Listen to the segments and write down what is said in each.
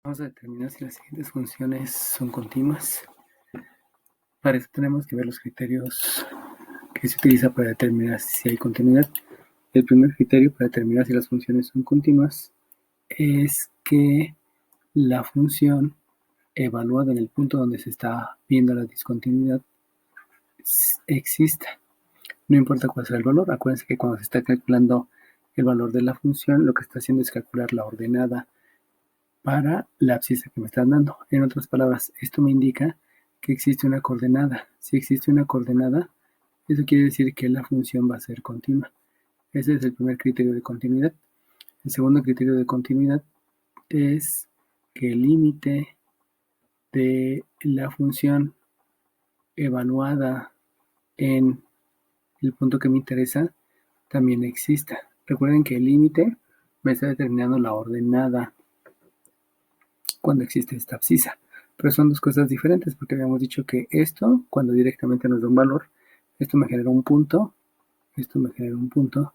Vamos a determinar si las siguientes funciones son continuas. Para eso tenemos que ver los criterios que se utiliza para determinar si hay continuidad. El primer criterio para determinar si las funciones son continuas es que la función evaluada en el punto donde se está viendo la discontinuidad exista. No importa cuál sea el valor. Acuérdense que cuando se está calculando el valor de la función, lo que está haciendo es calcular la ordenada para la abscisa que me están dando. En otras palabras, esto me indica que existe una coordenada. Si existe una coordenada, eso quiere decir que la función va a ser continua. Ese es el primer criterio de continuidad. El segundo criterio de continuidad es que el límite de la función evaluada en el punto que me interesa también exista. Recuerden que el límite me está determinando la ordenada cuando existe esta abscisa. Pero son dos cosas diferentes porque habíamos dicho que esto, cuando directamente nos da un valor, esto me genera un punto, esto me genera un punto,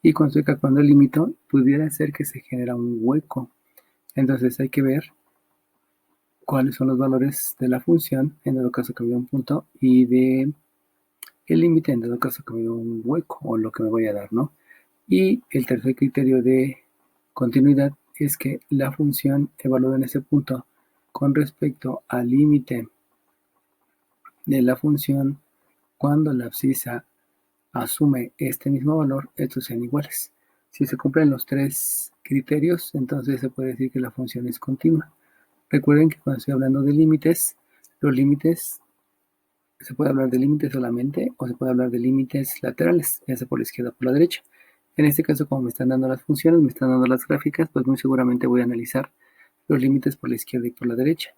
y cuando estoy calculando el límite, pudiera ser que se genera un hueco. Entonces hay que ver cuáles son los valores de la función, en dado caso que me dé un punto, y de el límite, en dado caso que me dé un hueco, o lo que me voy a dar, ¿no? Y el tercer criterio de continuidad es que la función evaluada en ese punto con respecto al límite de la función cuando la abscisa asume este mismo valor, estos sean iguales. Si se cumplen los tres criterios, entonces se puede decir que la función es continua. Recuerden que cuando estoy hablando de límites, los límites, se puede hablar de límites solamente o se puede hablar de límites laterales, ya sea por la izquierda o por la derecha. En este caso, como me están dando las funciones, me están dando las gráficas, pues muy seguramente voy a analizar los límites por la izquierda y por la derecha.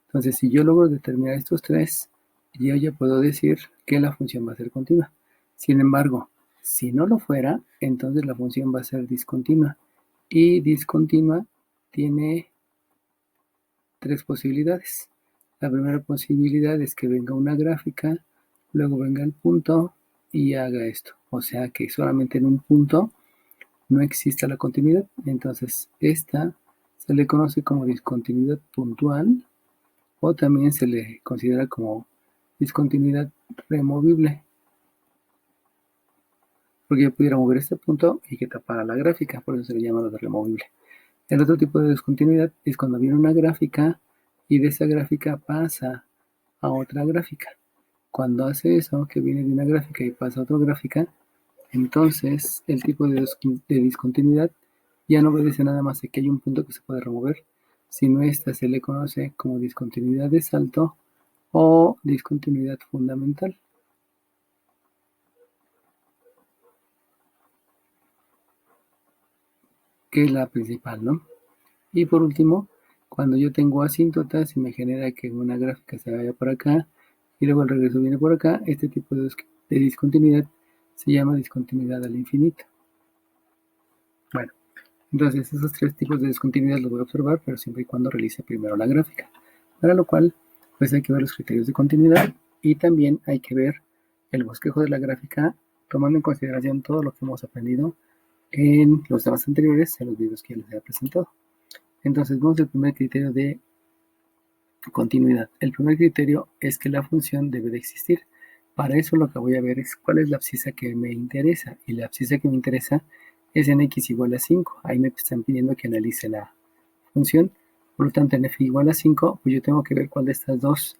Entonces, si yo logro determinar estos tres, yo ya puedo decir que la función va a ser continua. Sin embargo, si no lo fuera, entonces la función va a ser discontinua. Y discontinua tiene tres posibilidades. La primera posibilidad es que venga una gráfica, luego venga el punto y haga esto. O sea que solamente en un punto no exista la continuidad. Entonces, esta se le conoce como discontinuidad puntual o también se le considera como discontinuidad removible. Porque yo pudiera mover este punto y que tapara la gráfica, por eso se le llama de removible. El otro tipo de discontinuidad es cuando viene una gráfica y de esa gráfica pasa a otra gráfica. Cuando hace eso, que viene de una gráfica y pasa a otra gráfica, entonces el tipo de discontinuidad ya no obedece nada más a que hay un punto que se puede remover, sino esta se le conoce como discontinuidad de salto o discontinuidad fundamental. Que es la principal, ¿no? Y por último, cuando yo tengo asíntotas y me genera que una gráfica se vaya por acá y luego el regreso viene por acá, este tipo de discontinuidad se llama discontinuidad al infinito. Bueno, entonces esos tres tipos de discontinuidad los voy a observar, pero siempre y cuando realice primero la gráfica. Para lo cual, pues hay que ver los criterios de continuidad y también hay que ver el bosquejo de la gráfica tomando en consideración todo lo que hemos aprendido en los temas anteriores, en los videos que ya les he presentado. Entonces, vamos al primer criterio de continuidad. El primer criterio es que la función debe de existir. Para eso lo que voy a ver es cuál es la abscisa que me interesa. Y la abscisa que me interesa es en x igual a 5. Ahí me están pidiendo que analice la función. Por lo tanto, en f igual a 5, pues yo tengo que ver cuál de estas dos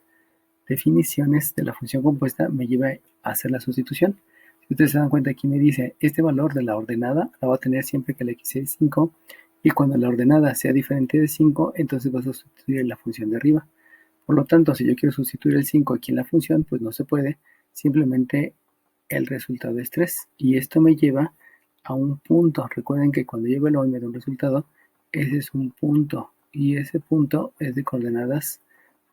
definiciones de la función compuesta me lleva a hacer la sustitución. Si ustedes se dan cuenta, aquí me dice, este valor de la ordenada la va a tener siempre que la x es 5, y cuando la ordenada sea diferente de 5, entonces vas a sustituir la función de arriba. Por lo tanto, si yo quiero sustituir el 5 aquí en la función, pues no se puede, simplemente el resultado es 3, y esto me lleva a un punto. Recuerden que cuando yo evalúo y me da un resultado, ese es un punto, y ese punto es de coordenadas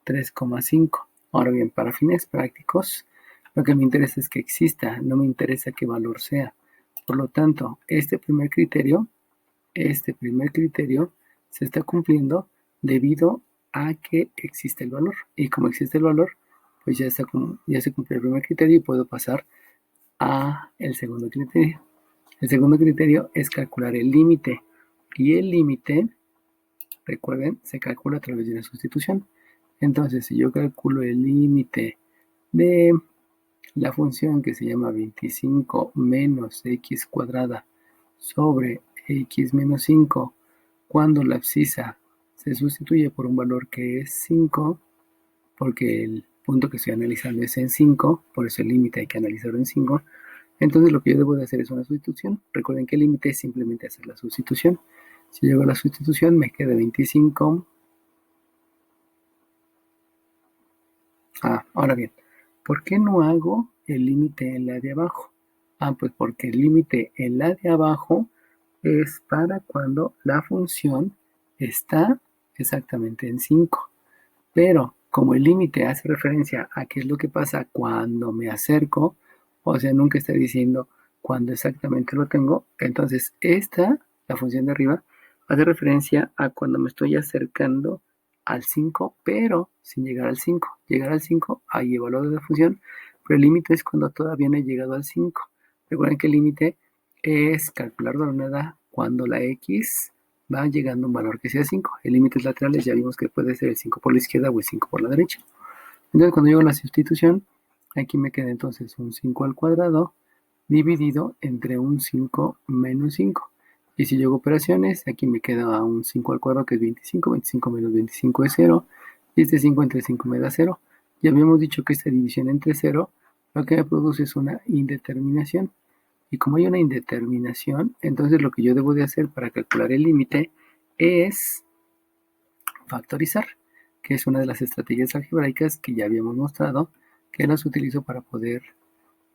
3,5. Ahora bien, para fines prácticos, lo que me interesa es que exista, no me interesa qué valor sea. Por lo tanto, este primer criterio se está cumpliendo debido a que existe el valor. Y como existe el valor, pues ya se cumplió el primer criterio y puedo pasar a el segundo criterio. El segundo criterio es calcular el límite. Y el límite recuerden, se calcula a través de la sustitución. Entonces, si yo calculo el límite de la función que se llama 25 menos x cuadrada sobre x menos 5, cuando la abscisa se sustituye por un valor que es 5, porque el punto que estoy analizando es en 5, por eso el límite hay que analizarlo en 5, entonces lo que yo debo de hacer es una sustitución. Recuerden que el límite es simplemente hacer la sustitución. Si yo hago la sustitución me queda 25. Ahora bien, ¿por qué no hago el límite en la de abajo? Pues porque el límite en la de abajo es para cuando la función está exactamente en 5. Pero como el límite hace referencia a qué es lo que pasa cuando me acerco, o sea, nunca está diciendo cuando exactamente lo tengo, entonces la función de arriba, hace referencia a cuando me estoy acercando al 5, pero sin llegar al 5. Llegar al 5, ahí el valor de la función, pero el límite es cuando todavía no he llegado al 5. Recuerden que el límite es calcular la hornada cuando la x va llegando a un valor que sea 5. El límites laterales ya vimos que puede ser el 5 por la izquierda o el 5 por la derecha. Entonces, cuando llego a la sustitución, aquí me queda entonces un 5 al cuadrado dividido entre un 5 menos 5. Y si yo hago operaciones, aquí me queda un 5 al cuadrado que es 25, 25 menos 25 es 0, y este 5 entre 5 me da 0. Ya habíamos dicho que esta división entre 0 lo que me produce es una indeterminación. Y como hay una indeterminación, entonces lo que yo debo de hacer para calcular el límite es factorizar, que es una de las estrategias algebraicas que ya habíamos mostrado, que las utilizo para poder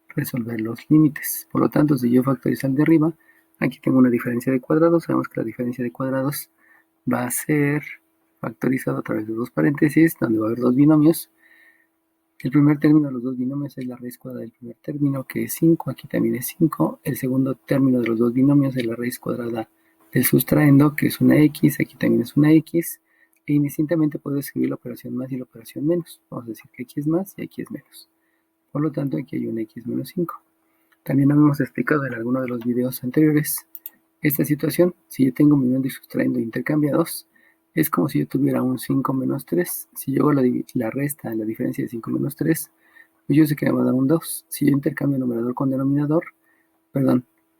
resolver los límites. Por lo tanto, si yo factorizo el de arriba, aquí tengo una diferencia de cuadrados. Sabemos que la diferencia de cuadrados va a ser factorizado a través de dos paréntesis, donde va a haber dos binomios. El primer término de los dos binomios es la raíz cuadrada del primer término, que es 5. Aquí también es 5. El segundo término de los dos binomios es la raíz cuadrada del sustraendo, que es una x. Aquí también es una x. E indistintamente puedo escribir la operación más y la operación menos. Vamos a decir que aquí es más y aquí es menos. Por lo tanto, aquí hay una x menos 5. También habíamos explicado en alguno de los videos anteriores esta situación. Si yo tengo mi y sustraendo intercambiados, es como si yo tuviera un 5 menos 3. Si yo hago la resta, la diferencia de 5 menos 3, pues yo sé que me va a dar un 2. Si yo intercambio numerador con denominador,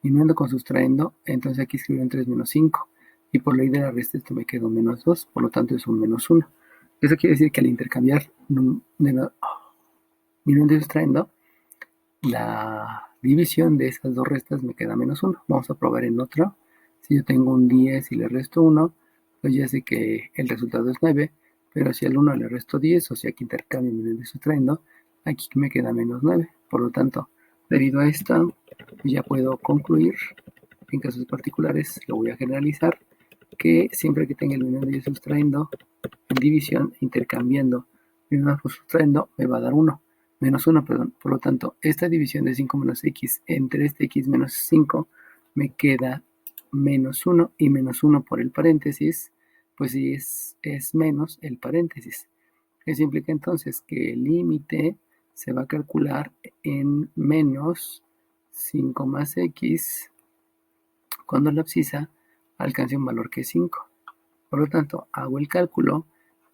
minuendo con sustraendo, entonces aquí escribo un 3 menos 5. Y por ley de la resta esto me queda un menos 2, por lo tanto es un menos 1. Eso quiere decir que al intercambiar minuendo y sustrayendo, la división de esas dos restas me queda menos 1. Vamos a probar en otro. Si yo tengo un 10 y le resto 1, pues ya sé que el resultado es 9, pero si al 1 le resto 10, o sea que intercambio minuendo y sustrayendo, aquí me queda menos 9. Por lo tanto, debido a esto, ya puedo concluir, en casos particulares lo voy a generalizar, que siempre que tenga el minuendo y sustrayendo en división, intercambiando minuendo y sustrayendo, me va a dar 1. Menos 1, perdón. Por lo tanto, esta división de 5 menos x entre este x menos 5 me queda menos 1, y menos 1 por el paréntesis, pues sí es menos el paréntesis. Eso implica entonces que el límite se va a calcular en menos 5 más x cuando la abscisa alcance un valor que es 5. Por lo tanto, hago el cálculo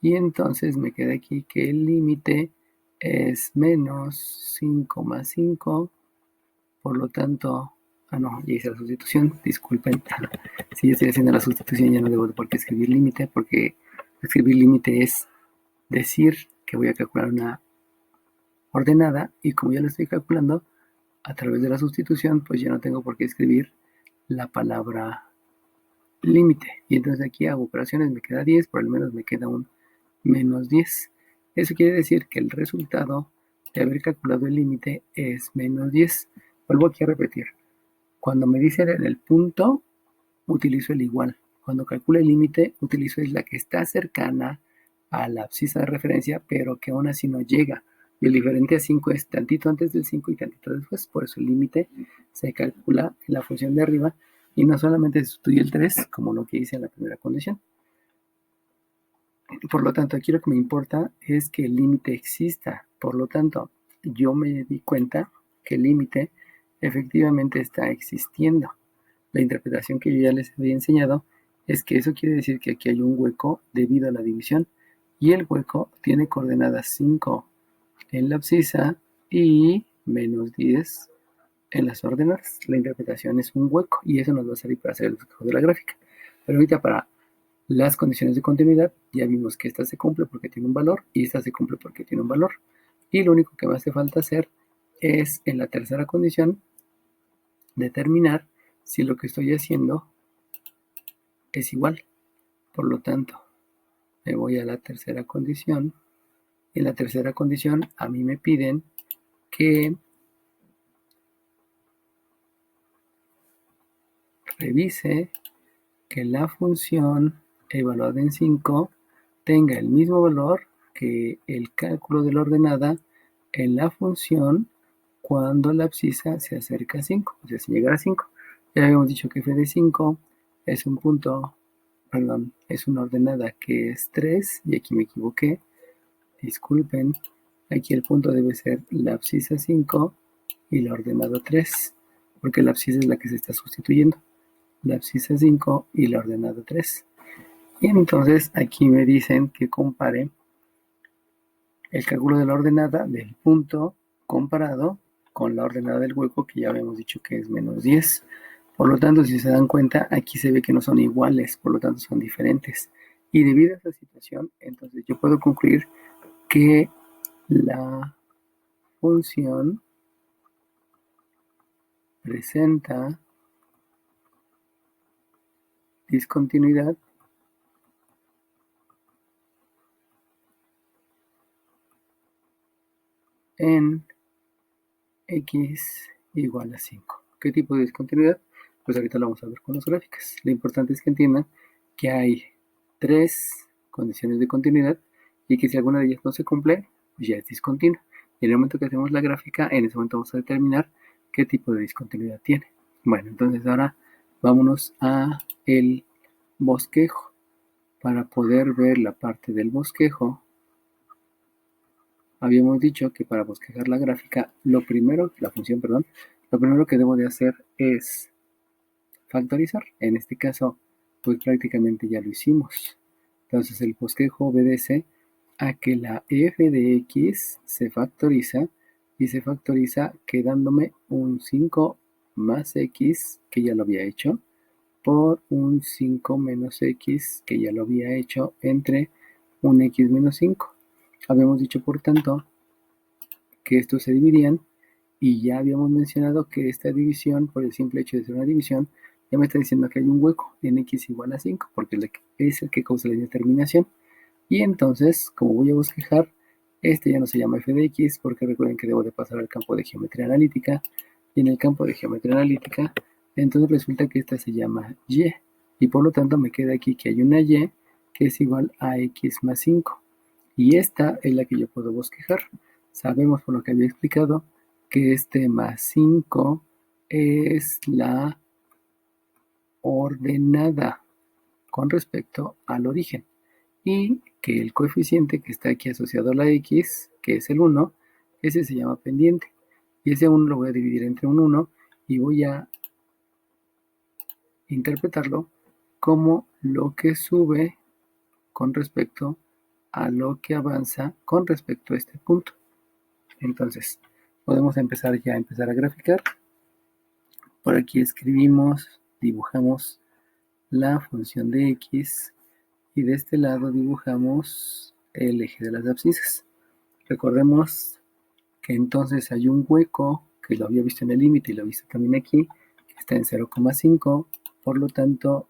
y entonces me queda aquí que el límite es menos 5 más 5. Por lo tanto, no, ya hice la sustitución, disculpen. Si yo estoy haciendo la sustitución ya no debo por qué escribir límite, porque escribir límite es decir que voy a calcular una ordenada, y como ya lo estoy calculando a través de la sustitución, pues ya no tengo por qué escribir la palabra límite. Y entonces aquí hago operaciones, me queda 10, por lo menos me queda un menos 10. Eso quiere decir que el resultado de haber calculado el límite es menos 10. Vuelvo aquí a repetir. Cuando me dicen en el punto, utilizo el igual. Cuando calculo el límite, utilizo la que está cercana a la abscisa de referencia, pero que aún así no llega. Y el diferente a 5 es tantito antes del 5 y tantito después. Por eso el límite se calcula en la función de arriba y no solamente se sustituye el 3, como lo que hice en la primera condición. Por lo tanto, aquí lo que me importa es que el límite exista. Por lo tanto, yo me di cuenta que el límite efectivamente está existiendo. La interpretación que yo ya les había enseñado es que eso quiere decir que aquí hay un hueco debido a la división y el hueco tiene coordenadas 5 en la abscisa y menos 10 en las ordenadas. La interpretación es un hueco y eso nos va a servir para hacer el bosquejo de la gráfica. Pero ahorita para las condiciones de continuidad ya vimos que esta se cumple porque tiene un valor y esta se cumple porque tiene un valor. Y lo único que me hace falta hacer es en la tercera condición determinar si lo que estoy haciendo es igual. Por lo tanto, me voy a la tercera condición. En la tercera condición a mí me piden que revise que la función evaluada en 5 tenga el mismo valor que el cálculo de la ordenada en la función cuando la abscisa se acerca a 5, o sea, si llegara a 5. Ya habíamos dicho que f de 5 es un punto, perdón, es una ordenada que es 3, y aquí me equivoqué, disculpen, aquí el punto debe ser la abscisa 5 y la ordenada 3, porque la abscisa es la que se está sustituyendo, la abscisa 5 y la ordenada 3. Y entonces aquí me dicen que compare el cálculo de la ordenada del punto comparado con la ordenada del hueco, que ya habíamos dicho que es menos 10. Por lo tanto, si se dan cuenta, aquí se ve que no son iguales, por lo tanto son diferentes. Y debido a esa situación, entonces yo puedo concluir que la función presenta discontinuidad en x igual a 5. ¿Qué tipo de discontinuidad? Pues ahorita lo vamos a ver con las gráficas. Lo importante es que entiendan que hay 3 condiciones de continuidad y que si alguna de ellas no se cumple, pues ya es discontinua. Y en el momento que hacemos la gráfica, en ese momento vamos a determinar qué tipo de discontinuidad tiene. Bueno, entonces ahora vámonos a el bosquejo. Para poder ver la parte del bosquejo, habíamos dicho que para bosquejar la gráfica, la función, lo primero que debo de hacer es factorizar. En este caso, pues prácticamente ya lo hicimos. Entonces el bosquejo obedece a que la f de x se factoriza y se factoriza quedándome un 5 más x, que ya lo había hecho, por un 5 menos x, que ya lo había hecho, entre un x menos 5. Habíamos dicho, por tanto, que estos se dividían y ya habíamos mencionado que esta división, por el simple hecho de ser una división, ya me está diciendo que hay un hueco en x igual a 5, porque es el que causa la indeterminación. Y entonces, como voy a bosquejar, este ya no se llama f de x, porque recuerden que debo de pasar al campo de geometría analítica, y en el campo de geometría analítica, entonces resulta que esta se llama y, y por lo tanto me queda aquí que hay una y que es igual a x más 5, y esta es la que yo puedo bosquejar. Sabemos por lo que había explicado que este más 5 es la ordenada con respecto al origen y que el coeficiente que está aquí asociado a la x, que es el 1, ese se llama pendiente, y ese 1 lo voy a dividir entre un 1 y voy a interpretarlo como lo que sube con respecto a lo que avanza con respecto a este punto. Entonces, podemos empezar a graficar. Por aquí escribimos, dibujamos la función de x y de este lado dibujamos el eje de las abscisas. Recordemos que entonces hay un hueco que lo había visto en el límite y lo he visto también aquí, que está en 0,5, por lo tanto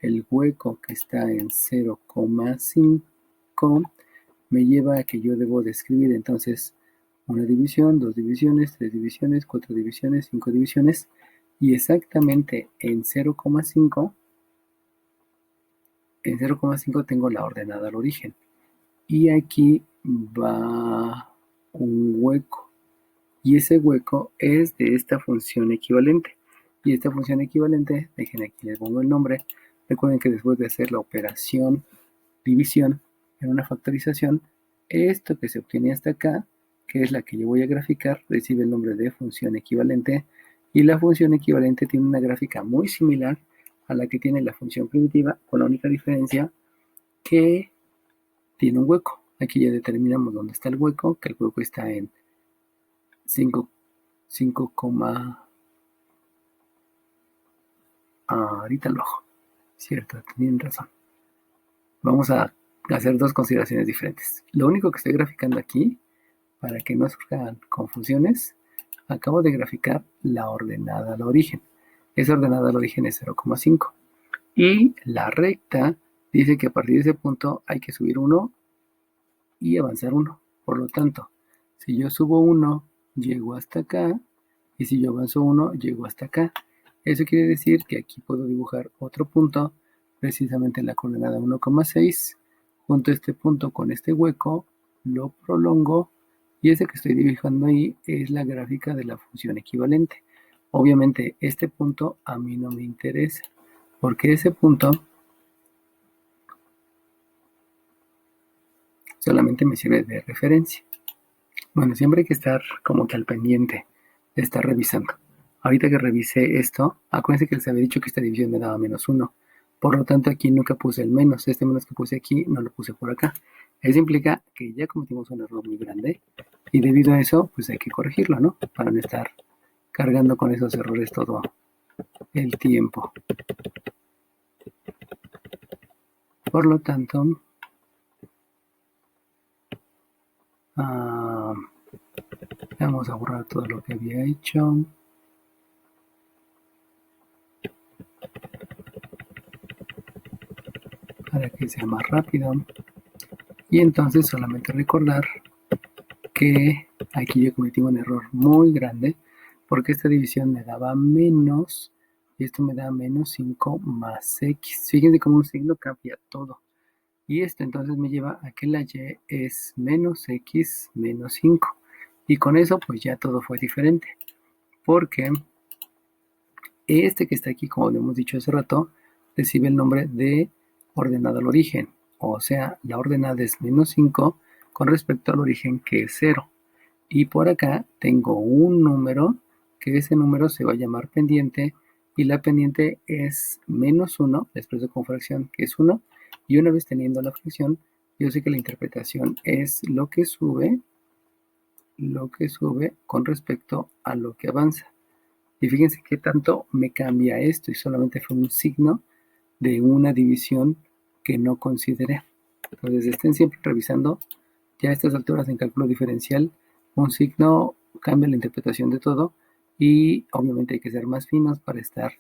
el hueco que está en 0,5 me lleva a que yo debo de escribir entonces una división, 2 divisiones, 3 divisiones, 4 divisiones, 5 divisiones, y exactamente en 0,5 tengo la ordenada al origen. Y aquí va un hueco. Y ese hueco es de esta función equivalente. Y esta función equivalente, dejen aquí, les pongo el nombre. Recuerden que después de hacer la operación división en una factorización, esto que se obtiene hasta acá, que es la que yo voy a graficar, recibe el nombre de función equivalente. Y la función equivalente tiene una gráfica muy similar a la que tiene la función primitiva, con la única diferencia que tiene un hueco. Aquí ya determinamos dónde está el hueco, que el hueco está en 5, ahorita lo ojo. Cierto, tienen razón. Vamos a hacer dos consideraciones diferentes. Lo único que estoy graficando aquí, para que no surjan confusiones, acabo de graficar la ordenada al origen. Esa ordenada al origen es 0,5. Y la recta dice que a partir de ese punto hay que subir 1 y avanzar 1. Por lo tanto, si yo subo 1, llego hasta acá. Y si yo avanzo 1, llego hasta acá. Eso quiere decir que aquí puedo dibujar otro punto, precisamente en la coordenada 1,6. Junto este punto con este hueco, lo prolongo. Y ese que estoy dibujando ahí es la gráfica de la función equivalente. Obviamente este punto a mí no me interesa, porque ese punto solamente me sirve de referencia. Bueno, siempre hay que estar como que al pendiente de estar revisando. Ahorita que revisé esto, acuérdense que les había dicho que esta división me daba -1. Por lo tanto, aquí nunca puse el menos. Este menos que puse aquí no lo puse por acá. Eso implica que ya cometimos un error muy grande y debido a eso, pues hay que corregirlo, ¿no? Para no estar cargando con esos errores todo el tiempo. Por lo tanto, vamos a borrar todo lo que había hecho. Para que sea más rápido. Y entonces solamente recordar que aquí yo cometí un error muy grande, porque esta división me daba menos, y esto me da -5 más x. Fíjense cómo un signo cambia todo. Y esto entonces me lleva a que la y es -x menos 5. Y con eso pues ya todo fue diferente. Porque este que está aquí, como lo hemos dicho hace rato, recibe el nombre de ordenada al origen. O sea, la ordenada es -5 con respecto al origen que es 0. Y por acá tengo un número, que ese número se va a llamar pendiente, y la pendiente es -1, la expreso con fracción, que es 1, y una vez teniendo la fracción, yo sé que la interpretación es lo que sube con respecto a lo que avanza. Y fíjense qué tanto me cambia esto, y solamente fue un signo de una división que no consideré. Entonces estén siempre revisando. Ya a estas alturas en cálculo diferencial, un signo cambia la interpretación de todo y obviamente hay que ser más finos para estar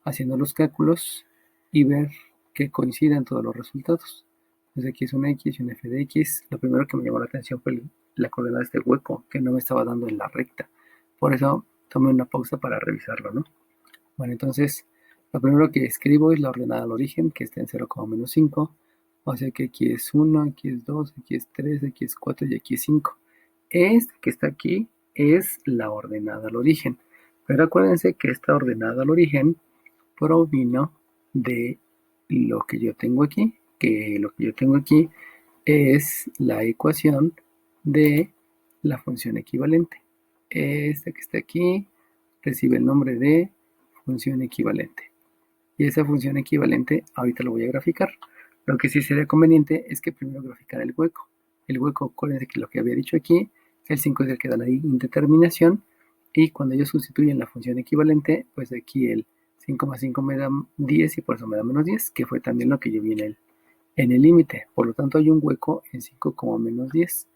haciendo los cálculos y ver que coincidan todos los resultados. Entonces aquí es un x y un f de x. Lo primero que me llamó la atención fue la coordenada de este hueco que no me estaba dando en la recta. Por eso tomé una pausa para revisarlo, ¿no? Bueno, entonces lo primero que escribo es la ordenada al origen, que está en 0,-5. O sea que aquí es 1, aquí es 2, aquí es 3, aquí es 4 y aquí es 5. Este que está aquí es la ordenada al origen. Pero acuérdense que esta ordenada al origen provino de lo que yo tengo aquí, que lo que yo tengo aquí es la ecuación de la función equivalente. Esta que está aquí recibe el nombre de función equivalente. Y esa función equivalente ahorita lo voy a graficar. Lo que sí sería conveniente es que primero graficara el hueco. El hueco, acuérdense que lo que había dicho aquí, el 5 es el que da la indeterminación, y cuando yo sustituyo en la función equivalente, pues aquí el 5 más 5 me da 10 y por eso me da -10, que fue también lo que yo vi en el límite. Por lo tanto hay un hueco en 5, -10.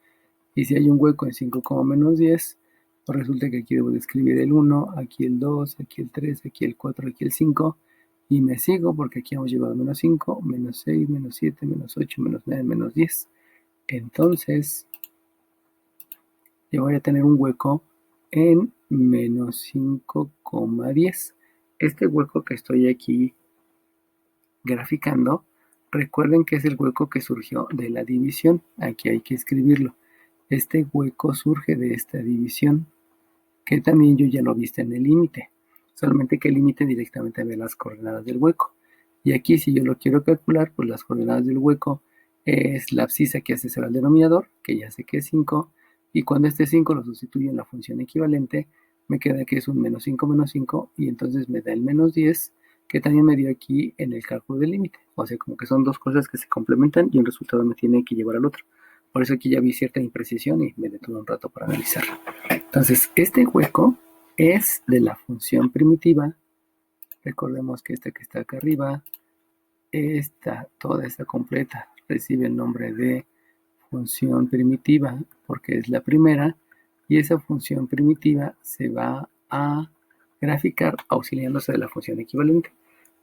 Y si hay un hueco en 5, -10, pues resulta que aquí debo de escribir el 1, aquí el 2, aquí el 3, aquí el 4, aquí el 5. Y me sigo porque aquí hemos llegado a -5, -6, -7, -8, -9, -10. Entonces, yo voy a tener un hueco en -5,10. Este hueco que estoy aquí graficando, recuerden que es el hueco que surgió de la división. Aquí hay que escribirlo. Este hueco surge de esta división, que también yo ya lo viste en el límite. Solamente que el límite directamente ve las coordenadas del hueco. Y aquí si yo lo quiero calcular, pues las coordenadas del hueco es la abscisa que hace 0 al denominador, que ya sé que es 5, y cuando este 5 lo sustituyo en la función equivalente, me queda que es un -5 menos 5, y entonces me da el -10, que también me dio aquí en el cálculo del límite. O sea, como que son dos cosas que se complementan y un resultado me tiene que llevar al otro. Por eso aquí ya vi cierta imprecisión y me detuve un rato para analizarlo. Entonces, este hueco es de la función primitiva. Recordemos que esta que está acá arriba, toda esta completa, recibe el nombre de función primitiva porque es la primera, y esa función primitiva se va a graficar auxiliándose de la función equivalente.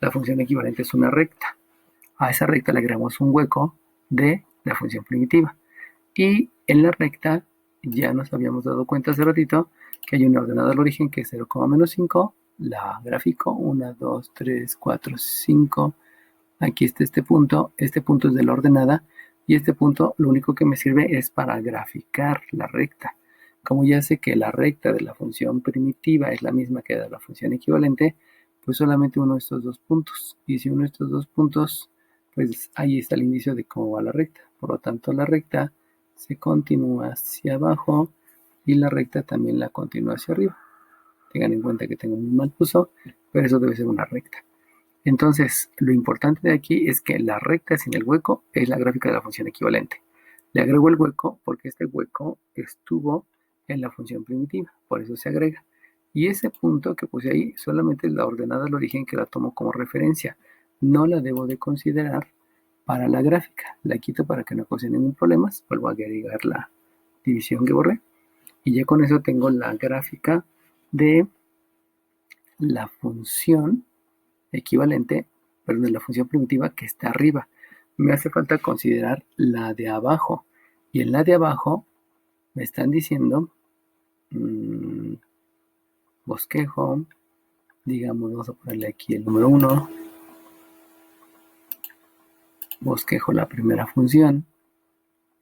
La función equivalente es una recta. A esa recta le agregamos un hueco de la función primitiva. Y en la recta ya nos habíamos dado cuenta hace ratito que hay una ordenada al origen que es 0,-5. La gráfico 1, 2, 3, 4, 5. Aquí está este punto. Este punto es de la ordenada. Y este punto lo único que me sirve es para graficar la recta. Como ya sé que la recta de la función primitiva es la misma que de la función equivalente, pues solamente uno de estos dos puntos. Y si uno de estos dos puntos, pues ahí está el inicio de cómo va la recta. Por lo tanto, la recta se continúa hacia abajo y la recta también la continúa hacia arriba. Tengan en cuenta que tengo un mal uso, pero eso debe ser una recta. Entonces, lo importante de aquí es que la recta sin el hueco es la gráfica de la función equivalente. Le agrego el hueco porque este hueco estuvo en la función primitiva, por eso se agrega. Y ese punto que puse ahí solamente es la ordenada al origen que la tomo como referencia. No la debo de considerar para la gráfica. La quito para que no cause ningún problema. Vuelvo a agregar la división que borré. Y ya con eso tengo la gráfica de la función equivalente, perdón, de la función primitiva que está arriba. Me hace falta considerar la de abajo. Y en la de abajo me están diciendo bosquejo, digamos, vamos a ponerle aquí el número 1, bosquejo la primera función,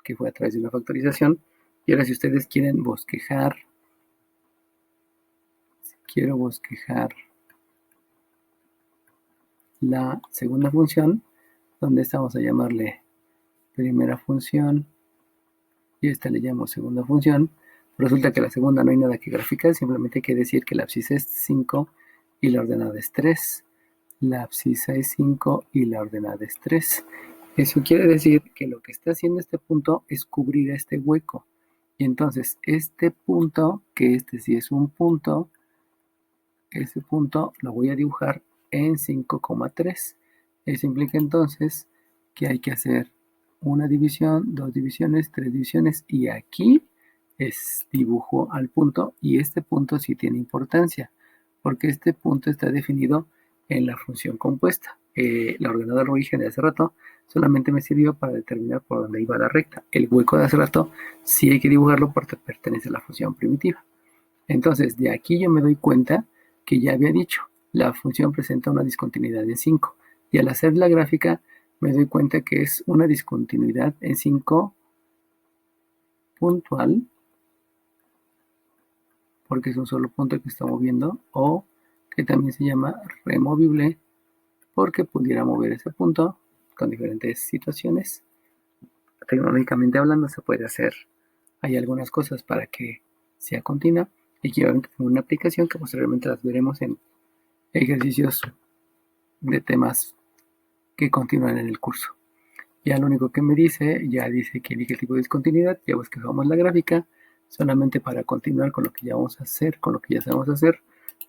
que fue a través de una factorización, y ahora si ustedes quieren bosquejar, quiero bosquejar la segunda función, donde esta vamos a llamarle primera función, y esta le llamo segunda función. Resulta que la segunda no hay nada que graficar, simplemente hay que decir que la abscisa es 5 y la ordenada es 3. La abscisa es 5 y la ordenada es 3. Eso quiere decir que lo que está haciendo este punto es cubrir este hueco. Y entonces este punto, que este sí es un punto, ese punto lo voy a dibujar en 5,3. Eso implica entonces que hay que hacer una división, dos divisiones, tres divisiones, y aquí es dibujo al punto, y este punto sí tiene importancia, porque este punto está definido en la función compuesta. La ordenada al origen de hace rato solamente me sirvió para determinar por dónde iba la recta. El hueco de hace rato sí hay que dibujarlo porque pertenece a la función primitiva. Entonces, de aquí yo me doy cuenta que ya había dicho, la función presenta una discontinuidad en 5. Y al hacer la gráfica, me doy cuenta que es una discontinuidad en 5 puntual, porque es un solo punto que está moviendo, o que también se llama removible, porque pudiera mover ese punto con diferentes situaciones. Tecnológicamente hablando, se puede hacer. Hay algunas cosas para que sea continua, y que obviamente tengo una aplicación que posteriormente las veremos en ejercicios de temas que continúan en el curso. Ya lo único que me dice, ya dice que elige el tipo de discontinuidad, ya bosquejamos la gráfica, solamente para continuar con lo que ya vamos a hacer, con lo que ya sabemos hacer,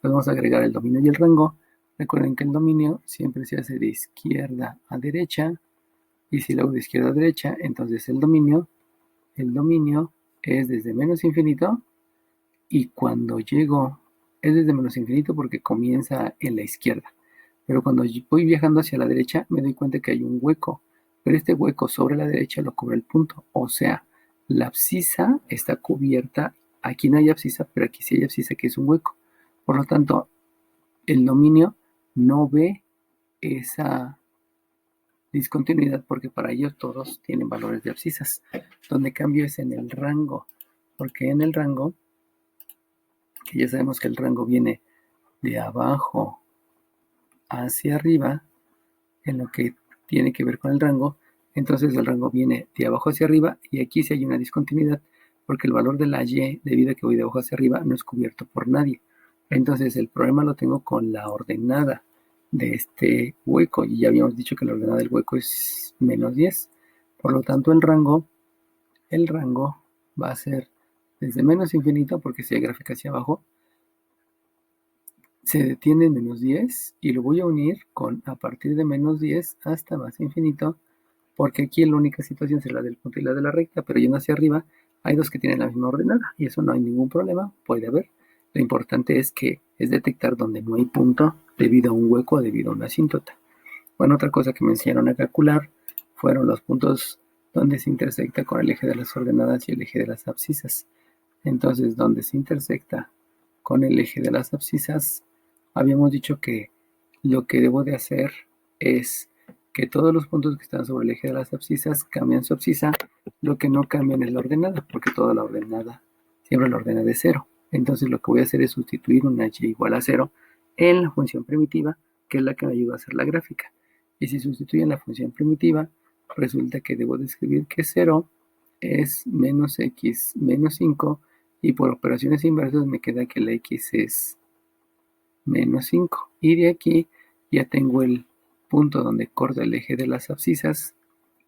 pues vamos a agregar el dominio y el rango. Recuerden que el dominio siempre se hace de izquierda a derecha, y si lo hago de izquierda a derecha, entonces el dominio es desde menos infinito, y cuando llego, es desde menos infinito porque comienza en la izquierda. Pero cuando voy viajando hacia la derecha, me doy cuenta que hay un hueco. Pero este hueco sobre la derecha lo cubre el punto. O sea, la abscisa está cubierta. Aquí no hay abscisa, pero aquí sí hay abscisa, que es un hueco. Por lo tanto, el dominio no ve esa discontinuidad porque para ellos todos tienen valores de abscisas. Donde cambio es en el rango. Porque en el rango, que ya sabemos que el rango viene de abajo hacia arriba, en lo que tiene que ver con el rango, entonces el rango viene de abajo hacia arriba, y aquí sí hay una discontinuidad, porque el valor de la y, debido a que voy de abajo hacia arriba, no es cubierto por nadie. Entonces el problema lo tengo con la ordenada, de este hueco, y ya habíamos dicho que la ordenada del hueco es menos 10. Por lo tanto, el rango va a ser desde menos infinito, porque si hay gráfica hacia abajo, se detiene en menos 10 y lo voy a unir con a partir de menos 10 hasta más infinito, porque aquí la única situación será la del punto y la de la recta, pero yendo hacia arriba hay dos que tienen la misma ordenada y eso no hay ningún problema, puede haber. Lo importante es que es detectar donde no hay punto debido a un hueco o debido a una asíntota. Bueno, otra cosa que me enseñaron a calcular fueron los puntos donde se intersecta con el eje de las ordenadas y el eje de las abscisas. Entonces, donde se intersecta con el eje de las abscisas, habíamos dicho que lo que debo de hacer es que todos los puntos que están sobre el eje de las abscisas cambian su abscisa, lo que no cambian es la ordenada, porque toda la ordenada siempre la ordena de 0. Entonces lo que voy a hacer es sustituir una y igual a 0 en la función primitiva, que es la que me ayuda a hacer la gráfica. Y si sustituyo en la función primitiva, resulta que debo de escribir que 0 es menos x menos 5, y por operaciones inversas me queda que la x es menos 5. Y de aquí ya tengo el punto donde corta el eje de las abscisas,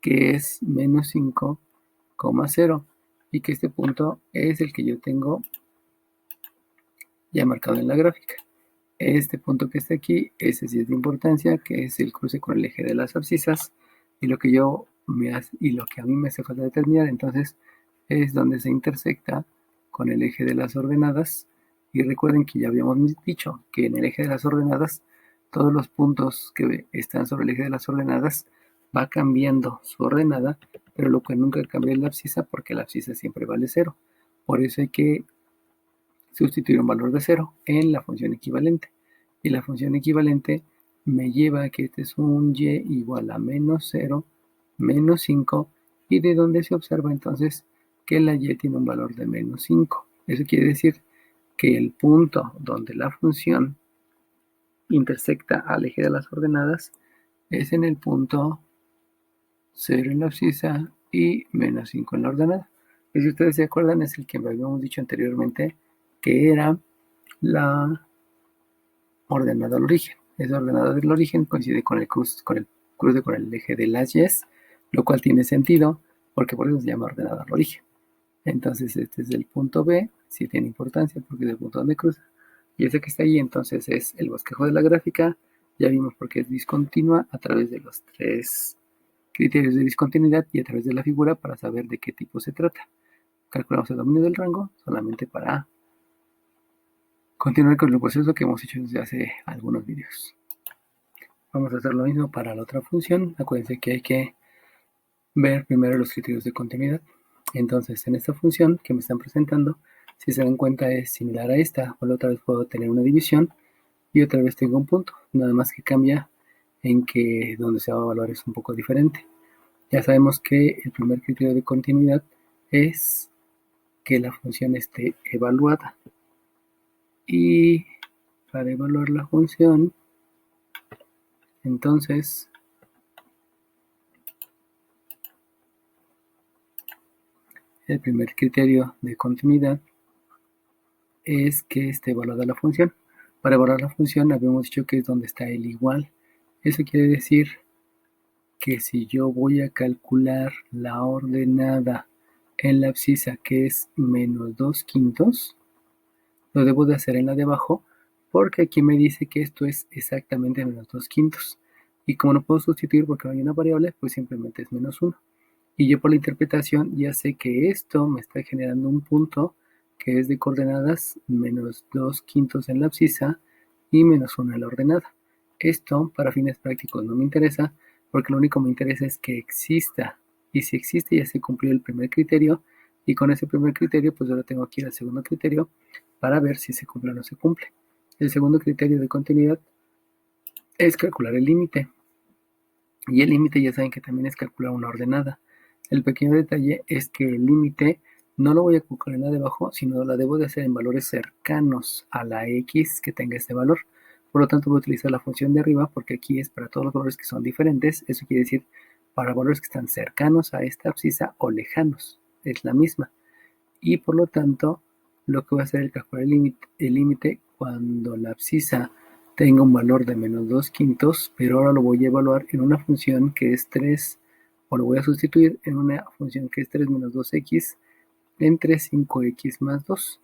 que es menos 5,0. Y que este punto es el que yo tengo ya marcado en la gráfica. Este punto que está aquí, ese sí es de importancia, que es el cruce con el eje de las abscisas. Y lo que a mí me hace falta determinar, entonces, es donde se intersecta con el eje de las ordenadas. Y recuerden que ya habíamos dicho que en el eje de las ordenadas, todos los puntos que están sobre el eje de las ordenadas va cambiando su ordenada, pero lo que nunca cambia es la abscisa, porque la abscisa siempre vale 0. Por eso hay que sustituir un valor de 0 en la función equivalente. Y la función equivalente me lleva a que este es un y igual a menos 0, menos 5, y de donde se observa entonces que la y tiene un valor de menos 5. Eso quiere decir que el punto donde la función intersecta al eje de las ordenadas es en el punto 0 en la abscisa y menos 5 en la ordenada. Y si ustedes se acuerdan, es el que habíamos dicho anteriormente, que era la ordenada al origen. Esa ordenada del origen coincide con el cruce con el eje de las y's, lo cual tiene sentido porque por eso se llama ordenada al origen. Entonces este es el punto B, sí tiene importancia porque es el punto donde cruza. Y ese que está ahí entonces es el bosquejo de la gráfica. Ya vimos por qué es discontinua a través de los 3 criterios de discontinuidad y a través de la figura para saber de qué tipo se trata. Calculamos el dominio del rango solamente para continuar con el proceso que hemos hecho desde hace algunos vídeos. Vamos a hacer lo mismo para la otra función. Acuérdense que hay que ver primero los criterios de continuidad. Entonces, en esta función que me están presentando, si se dan cuenta es similar a esta. O la otra vez puedo tener una división y otra vez tengo un punto. Nada más que cambia en que donde se va a evaluar es un poco diferente. Ya sabemos que el primer criterio de continuidad es que la función esté evaluada. Y para evaluar la función, entonces, el primer criterio de continuidad es que esté evaluada la función. Para evaluar la función habíamos dicho que es donde está el igual. Eso quiere decir que si yo voy a calcular la ordenada en la abscisa, que es menos 2/5, lo debo de hacer en la de abajo, porque aquí me dice que esto es exactamente menos 2/5. Y como no puedo sustituir porque no hay una variable, pues simplemente es menos 1. Y yo por la interpretación ya sé que esto me está generando un punto que es de coordenadas menos 2/5 en la abscisa y menos 1 en la ordenada. Esto para fines prácticos no me interesa, porque lo único que me interesa es que exista. Y si existe ya se cumplió el primer criterio, y con ese primer criterio pues ahora tengo que ir al segundo criterio para ver si se cumple o no se cumple. El segundo criterio de continuidad es calcular el límite. Y el límite ya saben que también es calcular una ordenada. El pequeño detalle es que el límite no lo voy a calcular en la de abajo, sino la debo de hacer en valores cercanos a la x que tenga este valor. Por lo tanto voy a utilizar la función de arriba porque aquí es para todos los valores que son diferentes. Eso quiere decir para valores que están cercanos a esta abscisa o lejanos. Es la misma. Y por lo tanto lo que voy a hacer es calcular el límite cuando la abscisa tenga un valor de menos 2 quintos, pero ahora lo voy a evaluar en una función que es 3, o lo voy a sustituir en una función que es 3 menos 2x entre 5x más 2.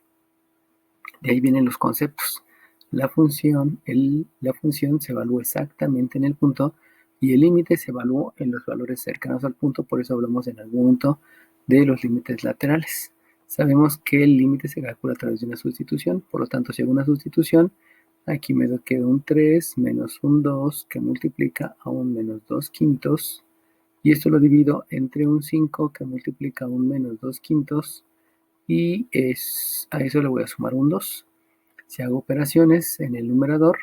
De ahí vienen los conceptos. La función se evalúa exactamente en el punto y el límite se evalúa en los valores cercanos al punto, por eso hablamos en algún momento de los límites laterales. Sabemos que el límite se calcula a través de una sustitución, por lo tanto, si hago una sustitución, aquí me queda un 3 menos un 2 que multiplica a un menos 2 quintos, y esto lo divido entre un 5 que multiplica a un menos 2 quintos, y a eso le voy a sumar un 2. Si hago operaciones en el numerador,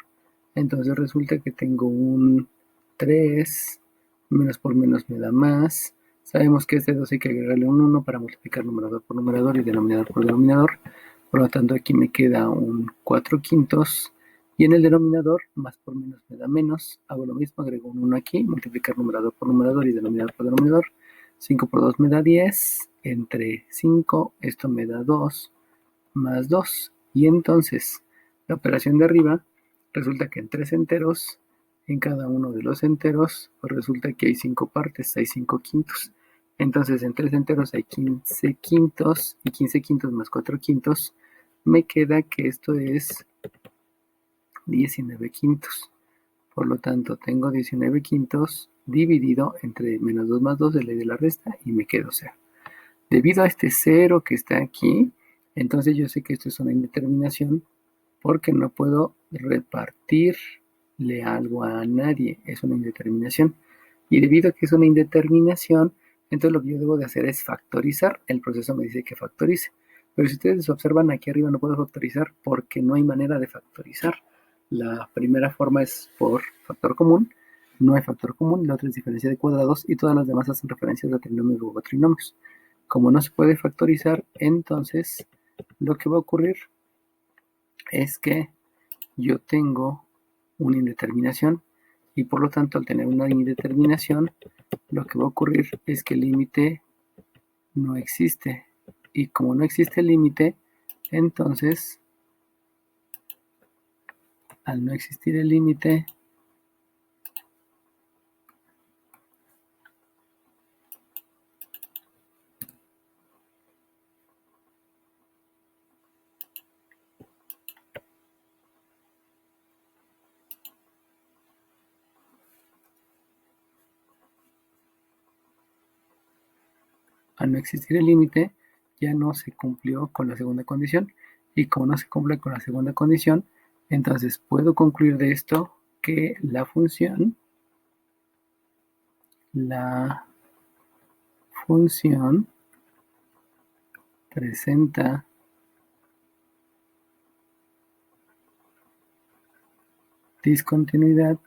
entonces resulta que tengo un 3, menos por menos me da más. Sabemos que este 2 hay que agregarle un 1 para multiplicar numerador por numerador y denominador por denominador. Por lo tanto, aquí me queda un 4 quintos. Y en el denominador, más por menos me da menos. Hago lo mismo, agrego un 1 aquí, multiplicar numerador por numerador y denominador por denominador. 5 por 2 me da 10. Entre 5, esto me da 2, más 2. Y entonces, la operación de arriba resulta que en 3 enteros, en cada uno de los enteros, pues resulta que hay 5 partes, hay 5 quintos. Entonces, en 3 enteros hay 15 quintos, y 15 quintos más 4 quintos, me queda que esto es 19 quintos. Por lo tanto, tengo 19 quintos dividido entre menos 2 más 2 de ley de la resta y me quedo 0. Debido a este 0 que está aquí, entonces yo sé que esto es una indeterminación porque no puedo repartirle algo a nadie, es una indeterminación. Y debido a que es una indeterminación, entonces lo que yo debo de hacer es factorizar. El proceso me dice que factorice. Pero si ustedes observan aquí arriba no puedo factorizar porque no hay manera de factorizar. La primera forma es por factor común, no hay factor común, la otra es diferencia de cuadrados y todas las demás hacen referencias a trinomios u trinomios. Como no se puede factorizar, entonces lo que va a ocurrir es que yo tengo una indeterminación y por lo tanto al tener una indeterminación lo que va a ocurrir es que el límite no existe y como no existe el límite, entonces al no existir el límite ya no se cumplió con la segunda condición y como no se cumple con la segunda condición, entonces puedo concluir de esto que la función presenta discontinuidad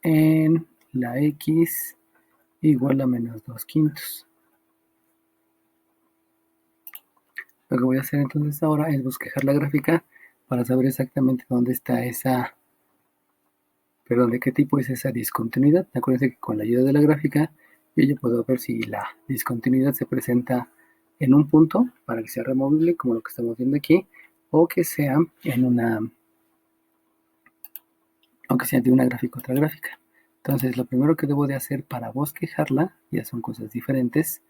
en la x igual a menos 2 quintos. Lo que voy a hacer entonces ahora es bosquejar la gráfica para saber exactamente dónde está de qué tipo es esa discontinuidad. Acuérdense que con la ayuda de la gráfica yo ya puedo ver si la discontinuidad se presenta en un punto para que sea removible, como lo que estamos viendo aquí, o que sea de una gráfica a otra gráfica. Entonces, lo primero que debo de hacer para bosquejarla, ya son cosas diferentes.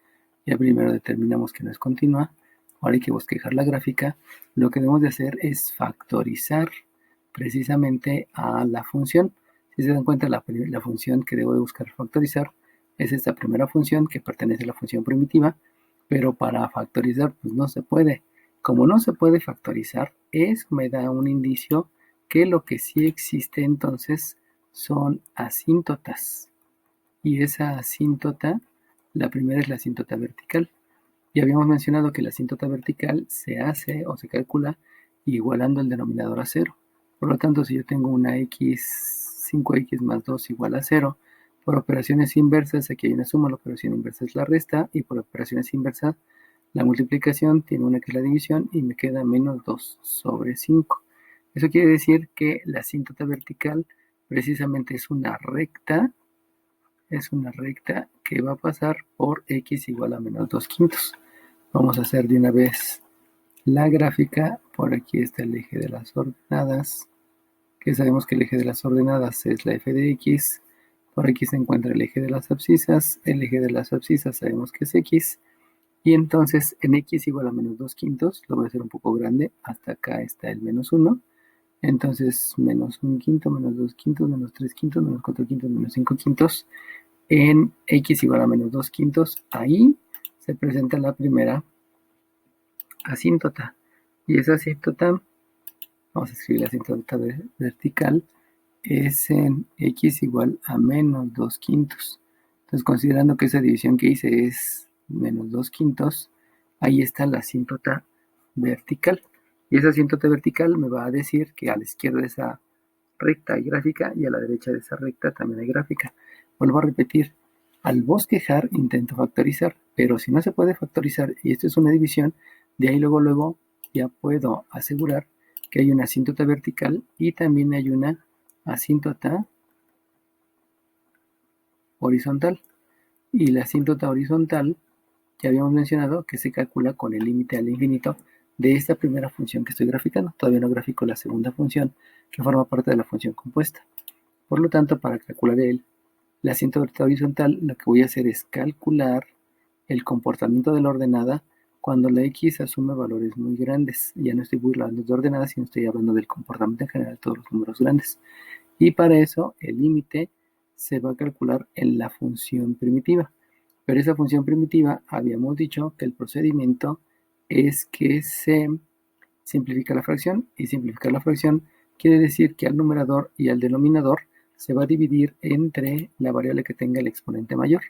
Ya primero determinamos que no es continua. Ahora hay que bosquejar la gráfica. Lo que debemos de hacer es factorizar precisamente a la función. Si se dan cuenta, la función que debo de buscar factorizar es esta primera función que pertenece a la función primitiva, pero para factorizar pues no se puede. Como no se puede factorizar, eso me da un indicio que lo que sí existe entonces son asíntotas. Y esa asíntota, la primera es la asíntota vertical. Y habíamos mencionado que la asíntota vertical se hace o se calcula igualando el denominador a 0. Por lo tanto, si yo tengo una x, 5x más 2 igual a 0, por operaciones inversas, aquí hay una suma, la operación inversa es la resta, y por operaciones inversas, la multiplicación tiene una que es la división, y me queda menos 2 sobre 5. Eso quiere decir que la asíntota vertical precisamente es una recta que va a pasar por x igual a menos 2 quintos. Vamos a hacer de una vez la gráfica. Por aquí está el eje de las ordenadas, que sabemos que el eje de las ordenadas es la f de x. Por aquí se encuentra el eje de las abscisas. El eje de las abscisas sabemos que es x. Y entonces en x igual a menos 2 quintos, lo voy a hacer un poco grande, hasta acá está el menos 1. Entonces menos 1 quinto, menos 2 quintos, menos 3 quintos, menos 4 quintos, menos 5 quintos. En x igual a menos 2 quintos, ahí se presenta la primera asíntota. Y esa asíntota, vamos a escribir la asíntota vertical, es en x igual a menos 2 quintos. Entonces, considerando que esa división que hice es menos 2 quintos, ahí está la asíntota vertical. Y esa asíntota vertical me va a decir que a la izquierda de esa recta hay gráfica y a la derecha de esa recta también hay gráfica. Vuelvo a repetir, al bosquejar intento factorizar, pero si no se puede factorizar y esto es una división, de ahí luego ya puedo asegurar que hay una asíntota vertical y también hay una asíntota horizontal. Y la asíntota horizontal, ya habíamos mencionado que se calcula con el límite al infinito de esta primera función que estoy graficando. Todavía no grafico la segunda función que forma parte de la función compuesta. Por lo tanto, para calcular la asíntota horizontal, lo que voy a hacer es calcular el comportamiento de la ordenada cuando la x asume valores muy grandes. Ya no estoy hablando de ordenadas, sino estoy hablando del comportamiento en general de todos los números grandes. Y para eso el límite se va a calcular en la función primitiva. Pero esa función primitiva habíamos dicho que el procedimiento es que se simplifica la fracción, y simplificar la fracción quiere decir que al numerador y al denominador se va a dividir entre la variable que tenga el exponente mayor.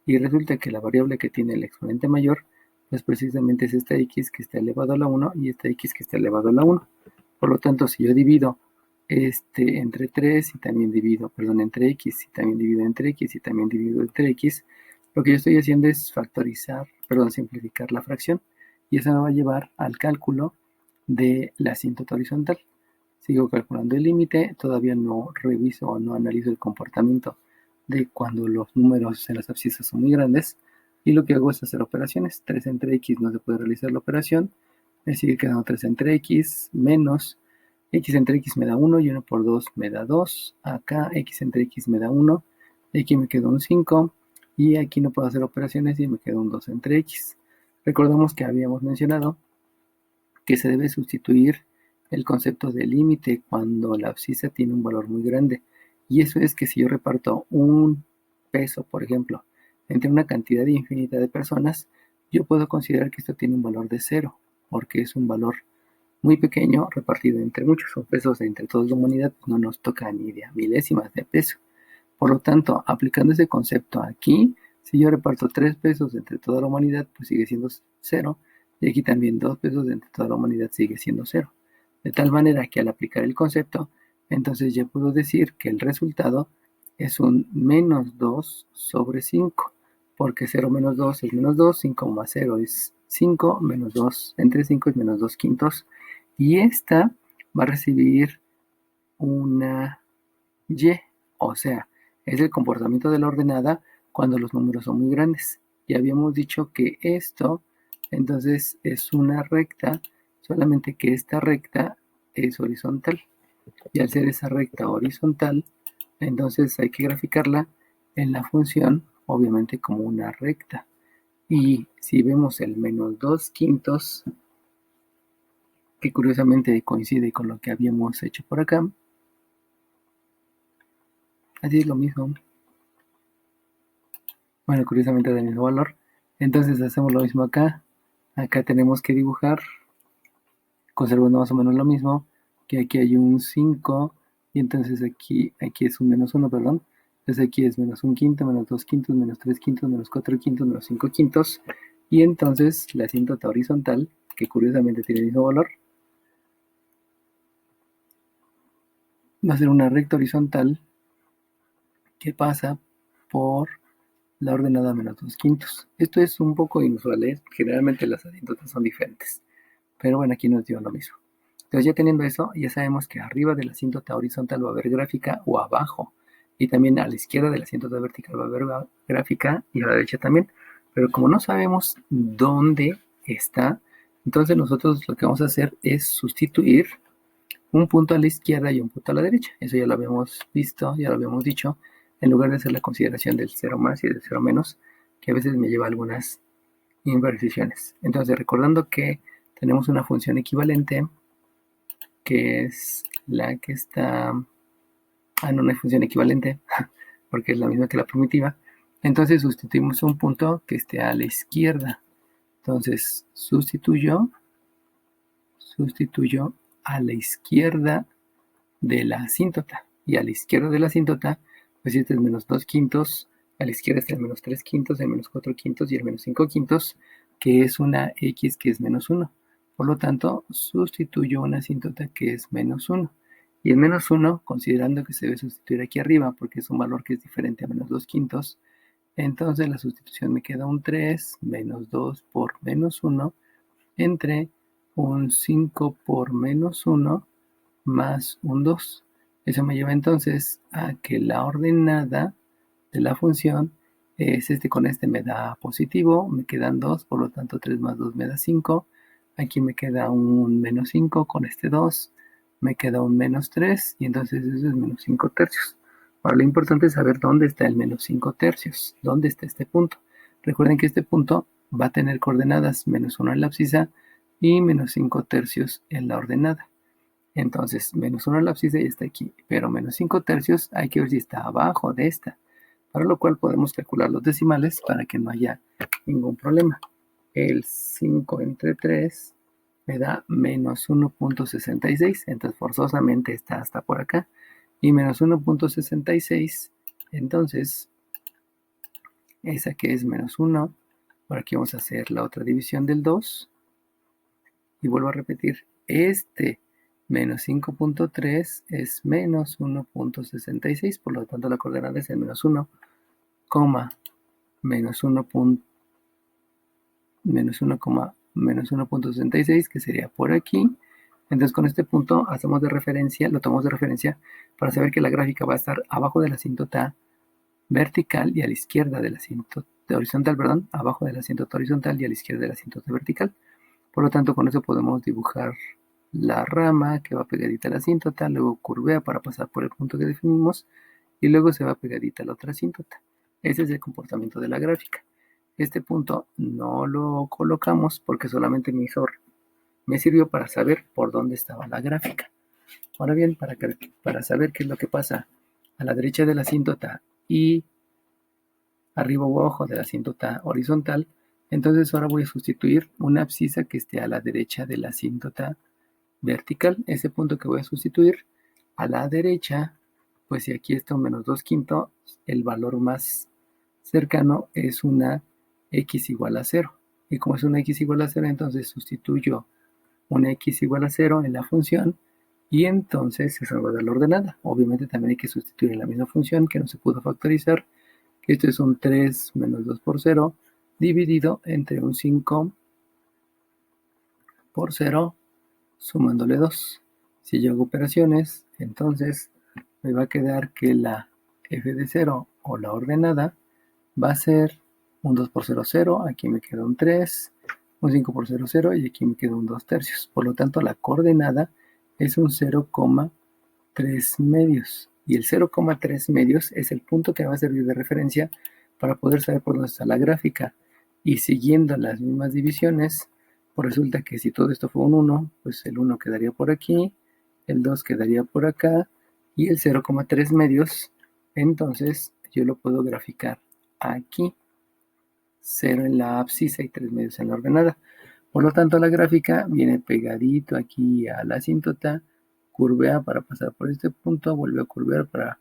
Y resulta que la variable que tiene el exponente mayor, pues precisamente es esta x que está elevado a la 1 y esta x que está elevado a la 1. Por lo tanto, si yo divido entre 3 y también divido, entre x y también divido entre x y también divido entre x, lo que yo estoy haciendo es simplificar la fracción. Y eso me va a llevar al cálculo de la asíntota horizontal. Sigo calculando el límite, todavía no reviso o no analizo el comportamiento de cuando los números en las abscisas son muy grandes, y lo que hago es hacer operaciones. 3 entre x no se puede realizar la operación, me sigue quedando 3 entre x menos x entre x me da 1 y 1 por 2 me da 2. Acá x entre x me da 1, aquí me quedó un 5 y aquí no puedo hacer operaciones y me queda un 2 entre x. Recordamos que habíamos mencionado que se debe sustituir el concepto de límite cuando la abscisa tiene un valor muy grande. Y eso es que si yo reparto un peso, por ejemplo, entre una cantidad infinita de personas, yo puedo considerar que esto tiene un valor de 0, porque es un valor muy pequeño repartido entre muchos. Son pesos entre toda la humanidad, pues no nos toca ni de a milésimas de peso. Por lo tanto, aplicando ese concepto aquí, si yo reparto 3 pesos entre toda la humanidad, pues sigue siendo 0. Y aquí también 2 pesos entre toda la humanidad sigue siendo 0. De tal manera que al aplicar el concepto, entonces ya puedo decir que el resultado es un menos 2 sobre 5. Porque 0 menos 2 es menos 2, 5 más 0 es 5, menos 2 entre 5 es menos 2 quintos. Y esta va a recibir una y, o sea, es el comportamiento de la ordenada cuando los números son muy grandes. Ya habíamos dicho que esto, entonces, es una recta, solamente que esta recta es horizontal. Y al ser esa recta horizontal, entonces hay que graficarla en la función, obviamente, como una recta. Y si vemos el menos 2 quintos, que curiosamente coincide con lo que habíamos hecho por acá, así es lo mismo. Bueno, curiosamente da el mismo valor. Entonces hacemos lo mismo acá. Acá tenemos que dibujar, conservando más o menos lo mismo, que aquí hay un 5, y entonces aquí es un menos 1, perdón. Entonces aquí es menos 1 quinto, menos 2 quintos, menos 3 quintos, menos 4 quintos, menos 5 quintos. Y entonces la asíntota horizontal, que curiosamente tiene el mismo valor, va a ser una recta horizontal que pasa por la ordenada menos 2 quintos. Esto es un poco inusual, ¿eh? Generalmente las asíntotas son diferentes. Pero bueno, aquí nos dio lo mismo. Entonces ya teniendo eso, ya sabemos que arriba de la asíntota horizontal va a haber gráfica o abajo. Y también a la izquierda de la asíntota vertical va a haber gráfica y a la derecha también. Pero como no sabemos dónde está, Entonces nosotros lo que vamos a hacer es sustituir un punto a la izquierda y un punto a la derecha. Eso ya lo habíamos visto, ya lo habíamos dicho, en lugar de hacer la consideración del 0 más y del 0 menos, que a veces me lleva a algunas imprecisiones. Entonces, recordando que tenemos una función equivalente, que es la que está... no hay función equivalente, porque es la misma que la primitiva. Entonces sustituimos un punto que esté a la izquierda. Entonces sustituyo a la izquierda de la asíntota. Y a la izquierda de la asíntota, pues este es menos 2 quintos, a la izquierda está el menos 3 quintos, el menos 4 quintos y el menos 5 quintos, que es una x que es menos 1. Por lo tanto, sustituyo una asíntota que es menos 1. Y el menos 1, considerando que se debe sustituir aquí arriba, porque es un valor que es diferente a menos 2 quintos, entonces la sustitución me queda un 3 menos 2 por menos 1 entre un 5 por menos 1 más un 2. Eso me lleva entonces a que la ordenada de la función es con este me da positivo, me quedan 2, por lo tanto 3 más 2 me da 5. Aquí me queda un menos 5 con este 2, me queda un menos 3 y entonces eso es menos 5 tercios. Ahora lo importante es saber dónde está el menos 5 tercios, dónde está este punto. Recuerden que este punto va a tener coordenadas menos 1 en la abscisa y menos 5 tercios en la ordenada. Entonces, menos 1 en la abscisa ya está aquí, pero menos 5 tercios hay que ver si está abajo de esta, para lo cual podemos calcular los decimales para que no haya ningún problema. El 5 entre 3 me da menos 1.66, entonces forzosamente está hasta por acá, y menos 1.66, entonces esa que es menos 1, por aquí vamos a hacer la otra división del 2, y vuelvo a repetir, menos 5.3 es menos 1.66, por lo tanto la coordenada es el menos 1, menos 1. Menos 1.66, que sería por aquí. Entonces con este punto hacemos de referencia, lo tomamos de referencia para saber que la gráfica va a estar abajo de la asíntota vertical y a la izquierda de la asíntota horizontal, perdón, abajo de la asíntota horizontal y a la izquierda de la asíntota vertical. Por lo tanto, con eso podemos dibujar la rama que va pegadita a la asíntota, luego curvea para pasar por el punto que definimos y luego se va pegadita a la otra asíntota. Ese es el comportamiento de la gráfica. Este punto no lo colocamos porque solamente me sirvió para saber por dónde estaba la gráfica. Ahora bien, para saber qué es lo que pasa a la derecha de la asíntota y arriba o abajo de la asíntota horizontal, entonces ahora voy a sustituir una abscisa que esté a la derecha de la asíntota vertical. Ese punto que voy a sustituir a la derecha, pues si aquí está un menos 2 quintos, el valor más cercano es una x igual a 0. Y como es una x igual a 0, entonces sustituyo una x igual a 0 en la función y entonces se va a dar la ordenada. Obviamente también hay que sustituir en la misma función que no se pudo factorizar, que esto es un 3 menos 2 por 0 dividido entre un 5 por 0 sumándole 2. Si yo hago operaciones, entonces me va a quedar que la f de 0 o la ordenada va a ser un 2 por 0, 0, aquí me queda un 3, un 5 por 0, 0 y aquí me queda un 2 tercios. Por lo tanto, la coordenada es un 0,3 medios. Y el 0,3 medios es el punto que va a servir de referencia para poder saber por dónde está la gráfica. Y siguiendo las mismas divisiones, pues resulta que si todo esto fue un 1, pues el 1 quedaría por aquí, el 2 quedaría por acá, y el 0,3 medios, entonces yo lo puedo graficar aquí, 0 en la abscisa y 3 medios en la ordenada. Por lo tanto, la gráfica viene pegadito aquí a la asíntota, curvea para pasar por este punto, vuelve a curvear para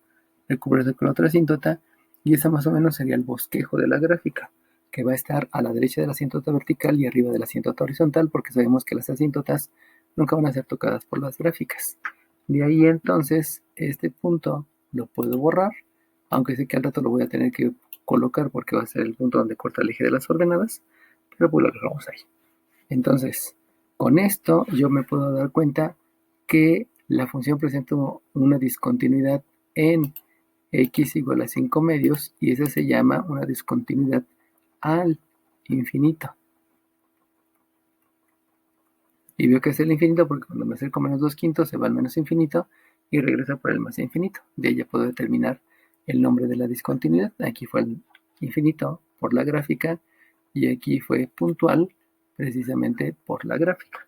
recubrirse con la otra asíntota, y esa más o menos sería el bosquejo de la gráfica, que va a estar a la derecha de la asíntota vertical y arriba de la asíntota horizontal, porque sabemos que las asíntotas nunca van a ser tocadas por las gráficas. De ahí entonces, este punto lo puedo borrar, aunque sé que al rato lo voy a tener que colocar porque va a ser el punto donde corta el eje de las ordenadas, pero pues lo dejamos ahí. Entonces, con esto yo me puedo dar cuenta que la función presenta una discontinuidad en x igual a 5 medios y esa se llama una discontinuidad al infinito. Y veo que es el infinito porque cuando me acerco a menos 2 quintos se va al menos infinito y regresa por el más infinito. De ahí ya puedo determinar el nombre de la discontinuidad. Aquí fue el infinito por la gráfica y aquí fue puntual precisamente por la gráfica.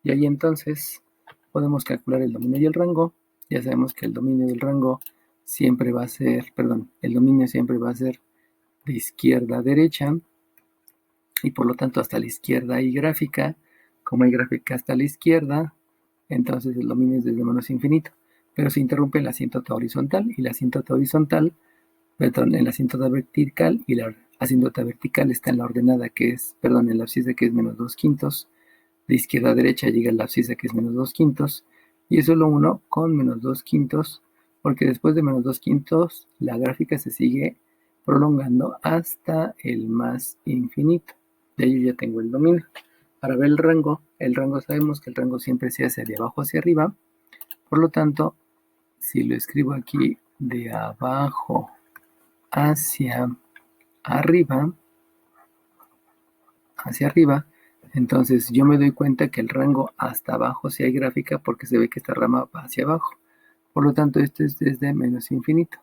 Y ahí entonces podemos calcular el dominio y el rango. Ya sabemos que el dominio del rango siempre va a ser, perdón, el dominio siempre va a ser de izquierda a derecha y por lo tanto hasta la izquierda hay gráfica. Como hay gráfica hasta la izquierda, entonces el dominio es desde menos infinito. Pero se interrumpe en la asíntota horizontal y la asíntota horizontal, perdón, en la asíntota vertical y la asíntota vertical está en la ordenada que es, perdón, en la abscisa que es menos 2 quintos. De izquierda a derecha llega la abscisa que es menos 2 quintos y es solo 1 con menos 2 quintos porque después de menos 2 quintos la gráfica se sigue prolongando hasta el más infinito. De ahí ya tengo el dominio. Para ver el rango sabemos que el rango siempre se hace de abajo hacia arriba. Por lo tanto, si lo escribo aquí de abajo hacia arriba, entonces yo me doy cuenta que el rango hasta abajo sí hay gráfica porque se ve que esta rama va hacia abajo. Por lo tanto, esto es desde menos infinito.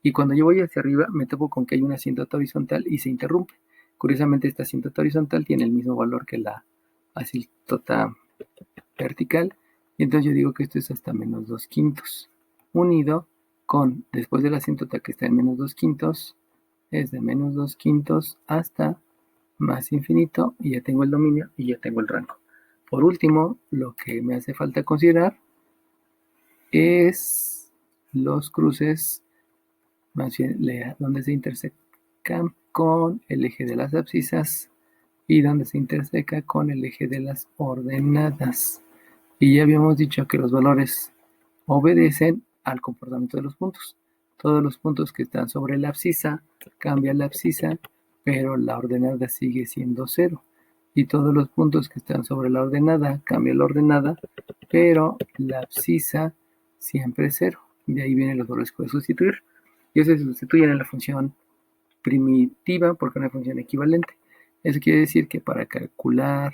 Y cuando yo voy hacia arriba, me topo con que hay una asíntota horizontal y se interrumpe. Curiosamente, esta asíntota horizontal tiene el mismo valor que la asíntota vertical. Y entonces yo digo que esto es hasta menos 2 quintos. Unido con, después de la asíntota que está en menos 2 quintos, es de menos 2 quintos hasta más infinito y ya tengo el dominio y ya tengo el rango. Por último, lo que me hace falta considerar es los cruces, más bien donde se intersecan con el eje de las abscisas y donde se interseca con el eje de las ordenadas. Y ya habíamos dicho que los valores obedecen al comportamiento de los puntos. Todos los puntos que están sobre la abscisa cambian la abscisa, pero la ordenada sigue siendo 0. Y todos los puntos que están sobre la ordenada cambian la ordenada, pero la abscisa siempre es 0. De ahí vienen los valores que voy a sustituir. Y eso se sustituyen en la función primitiva porque es una función equivalente. Eso quiere decir que para calcular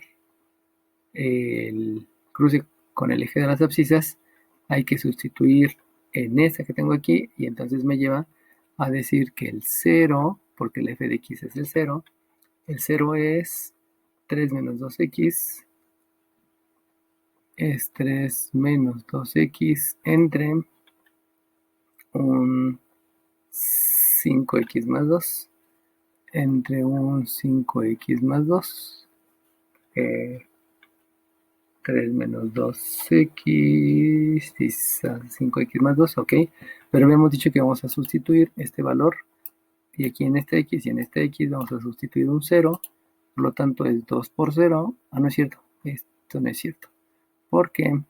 el cruce con el eje de las abscisas hay que sustituir en esta que tengo aquí y entonces me lleva a decir que el 0, porque el f de x es el 0 es 3 menos 2x, es 3 menos 2x entre un 5x más 2, entre un 5x más 2, 3 menos 2x, 5x más 2, ok. Pero habíamos dicho que vamos a sustituir este valor. Y aquí en este x y en este x vamos a sustituir un 0. Por lo tanto es 2 por 0. Ah, no es cierto. Esto no es cierto. Porque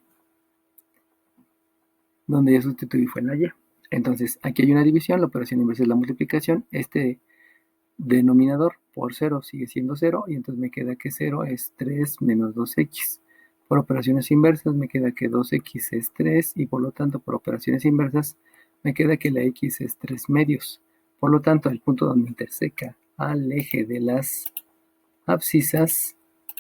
donde ya sustituí fue en la y. Entonces aquí hay una división. La operación inversa es la multiplicación. Este denominador por 0 sigue siendo 0. Y entonces me queda que 0 es 3 menos 2x. Por operaciones inversas me queda que 2x es 3 y por lo tanto por operaciones inversas me queda que la x es 3 medios. Por lo tanto el punto donde interseca al eje de las abscisas,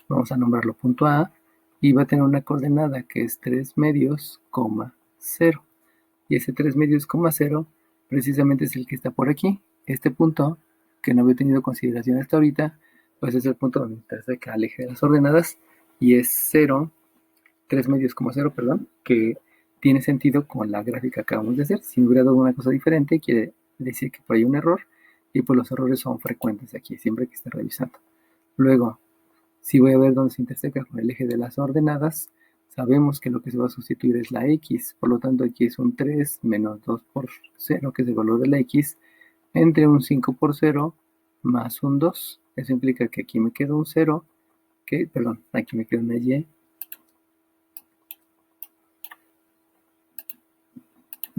vamos a nombrarlo punto A, y va a tener una coordenada que es 3 medios, 0. Y ese 3 medios, 0 precisamente es el que está por aquí. Este punto, que no había tenido consideración hasta ahorita, pues es el punto donde interseca al eje de las ordenadas y es 0, 3 medios, 0, perdón, que tiene sentido con la gráfica que acabamos de hacer. Si me hubiera dado una cosa diferente, quiere decir que por ahí hay un error y pues los errores son frecuentes aquí, siempre que esté revisando. Luego, si voy a ver dónde se interseca con el eje de las ordenadas, sabemos que lo que se va a sustituir es la x, por lo tanto aquí es un 3 menos 2 por 0, que es el valor de la x, entre un 5 por 0 más un 2. Eso implica que aquí me queda un 0, aquí me queda una y,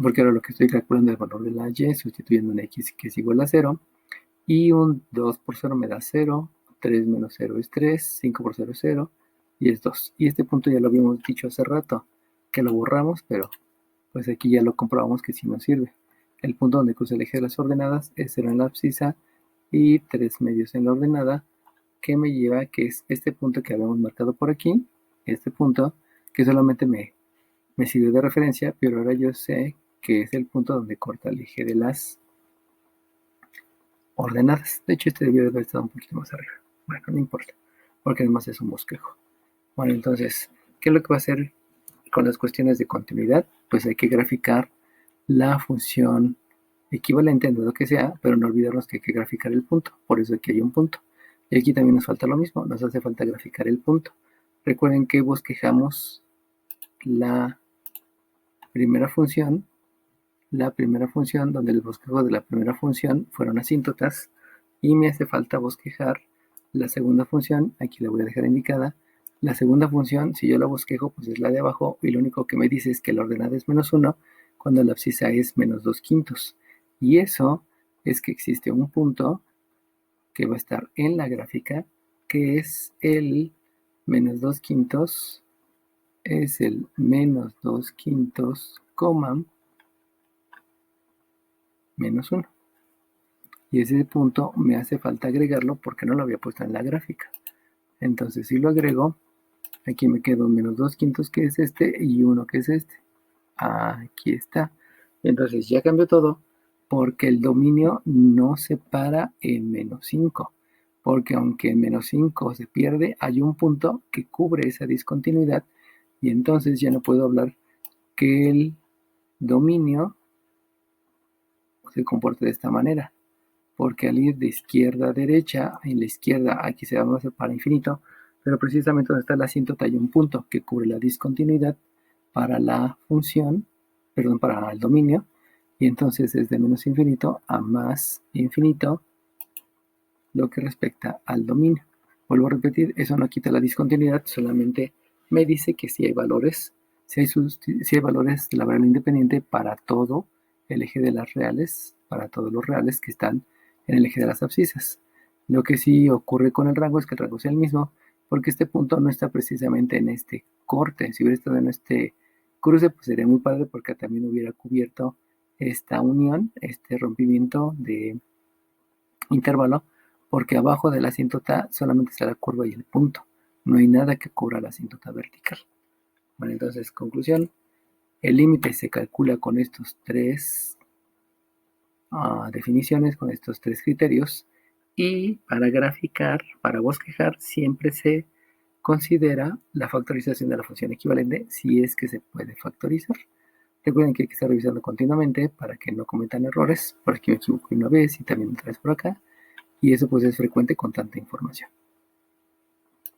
porque ahora lo que estoy calculando es el valor de la y, sustituyendo una x que es igual a 0, y un 2 por 0 me da 0, 3 menos 0 es 3, 5 por 0 es 0, y es 2. Y este punto ya lo habíamos dicho hace rato, que lo borramos, pero pues aquí ya lo comprobamos que sí nos sirve. El punto donde cruza el eje de las ordenadas es 0 en la abscisa y 3 medios en la ordenada, que me lleva a que es este punto que habíamos marcado por aquí, este punto, que solamente me sirvió de referencia, pero ahora yo sé que es el punto donde corta el eje de las ordenadas. De hecho, este debió de haber estado un poquito más arriba. Bueno, no importa, porque además es un bosquejo. Bueno, entonces, ¿qué es lo que va a hacer con las cuestiones de continuidad? Pues hay que graficar la función equivalente en lo que sea, pero no olvidarnos que hay que graficar el punto. Por eso aquí hay un punto. Y aquí también nos falta lo mismo, nos hace falta graficar el punto. Recuerden que bosquejamos la primera función donde el bosquejo de la primera función fueron asíntotas, y me hace falta bosquejar la segunda función, aquí la voy a dejar indicada. La segunda función, si yo la bosquejo, pues es la de abajo, y lo único que me dice es que la ordenada es -1 cuando la abscisa es -2/5. Y eso es que existe un punto que va a estar en la gráfica, que es el -2/5, es el -2/5, -1. Y ese punto me hace falta agregarlo porque no lo había puesto en la gráfica. Entonces, si lo agrego, aquí me queda un -2/5, que es este, y 1, que es este. Aquí está. Entonces ya cambió todo, porque el dominio no se para en -5. Porque aunque en -5 se pierde, hay un punto que cubre esa discontinuidad, y entonces ya no puedo hablar que el dominio se comporte de esta manera. Porque al ir de izquierda a derecha, en la izquierda aquí se va a hacer para infinito, pero precisamente donde está la asíntota hay un punto que cubre la discontinuidad para la función, perdón, para el dominio, y entonces es de menos infinito a más infinito lo que respecta al dominio. Vuelvo a repetir, eso no quita la discontinuidad, solamente me dice que si hay valores, si hay valores de la variable independiente para todo el eje de las reales, para todos los reales que están en el eje de las abscisas. Lo que sí ocurre con el rango es que el rango sea el mismo, porque este punto no está precisamente en este corte. Si hubiera estado en este cruce, pues sería muy padre, porque también hubiera cubierto esta unión, este rompimiento de intervalo, porque abajo de la asíntota solamente está la curva y el punto. No hay nada que cubra la asíntota vertical. Bueno, entonces, conclusión, el límite se calcula con estos tres definiciones, con estos tres criterios, y para graficar, para bosquejar, siempre se considera la factorización de la función equivalente, si es que se puede factorizar. Recuerden que hay que estar revisando continuamente para que no cometan errores. Por aquí me equivoqué una vez y también otra vez por acá. Y eso pues es frecuente con tanta información.